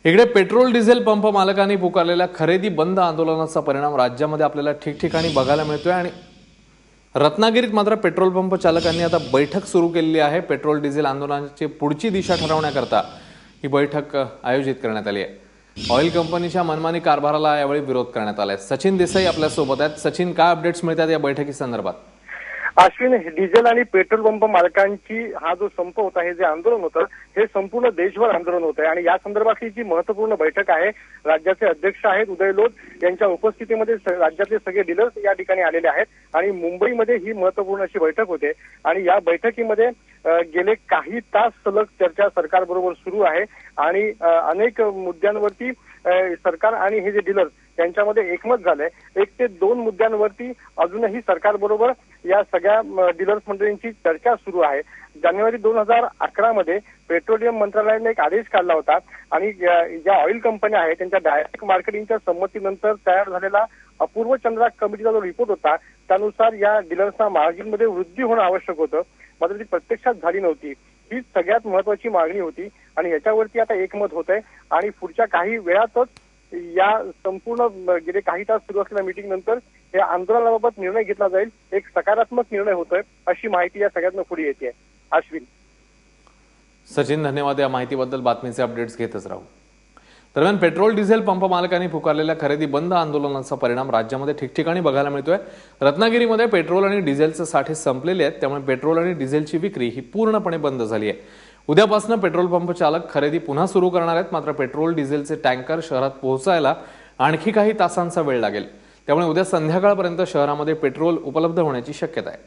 इकडे petrol diesel pump मालकांनी पुकारलेल्या खरेदी बंद आंदोलनाचा परिणाम राज्यामध्ये आपल्याला ठिकठिकाणी बघायला मिळतोय आणि रत्नागिरीत मात्र पेट्रोल पंप चालकांनी आता बैठक सुरू केलेली आहे। पेट्रोल डिझेल आंदोलनाची पुढची दिशा ठरवण्याकरता ही बैठक आयोजित करण्यात आली आहे। ऑइल कंपनीच्या मनमानी कारभाराला यावेळी विरोध करण्यात आलाय। सचिन देसाई आपल्या सोबत आहेत। सचिन, काय अपडेट्स मिळतात या बैठकीसंदर्भात? अश्विन, डिझेल आणि पेट्रोल पंप मालकांची हा जो संप होता, हे जे आंदोलन होतं, हे संपूर्ण देशभर आंदोलन होत आहे आणि या संदर्भातली जी महत्त्वपूर्ण बैठक आहे, राज्याचे अध्यक्ष आहेत उदय लोध यांच्या उपस्थितीमध्ये राज्यातले सगळे डीलर्स या ठिकाणी आलेले आहेत आणि मुंबईमध्ये ही महत्त्वपूर्ण अशी बैठक होते आणि या बैठकीमध्ये गेले काही तास सलग चर्चा सरकारबरोबर सुरू आहे आणि अनेक मुद्द्यांवरती सरकार आणि हे जे डीलर्स यांच्यामध्ये एकमत झालंय। 1 ते 2 मुद्द्यांवरती अजूनही सरकारबरोबर या सगळ्या डीलर्स मंडळींची चर्चा सुरू आहे। जानेवारी 2011 मध्ये पेट्रोलियम मंत्रालयाने एक आदेश काढला होता आणि ज्या ऑइल कंपन्या आहेत त्यांच्या डायरेक्ट मार्केटिंगच्या संमतीनंतर तयार झालेला अपूर्व चंद्रा कमिटीचा जो रिपोर्ट होता, त्यानुसार या डीलर्सना मार्जिनमध्ये वृद्धी होणं आवश्यक होतं, मात्र ती प्रत्यक्षात झाली नव्हती। ही सगळ्यात महत्त्वाची मागणी होती आणि याच्यावरती आता एकमत होत आहे आणि पुढच्या काही वेळातच या संपूर्ण गेले काही तास सुरू असलेल्या मीटिंग नंतर या आंदोलनाबाबत निर्णय घेतला जाईल। एक सकारात्मक निर्णय होतोय अशी माहिती या सगळ्यांना पुढे येते। अश्विन, सचिन, धन्यवाद या माहितीबद्दल। बातमीचे अपडेट्स घेतच राहू। दरम्यान पेट्रोल डिझेल पंप मालकांनी पुकारलेल्या खरेदी बंद आंदोलनाचा परिणाम राज्यामध्ये ठिकठिकाणी बघायला मिळतोय। रत्नागिरीमध्ये पेट्रोल आणि डिझेलचे साठे संपलेले आहेत, त्यामुळे पेट्रोल आणि डिझेलची विक्री ही पूर्णपणे बंद झाली आहे। उद्यापासून पेट्रोल पंप चालक खरेदी पुन्हा सुरू करणार आहेत, मात्र पेट्रोल डिझेलचे टँकर शहरात पोहोचायला आणखी काही तासांचा वेळ लागेल, त्यामुळे उद्या संध्याकाळपर्यंत शहरामध्ये पेट्रोल उपलब्ध होण्याची शक्यता आहे।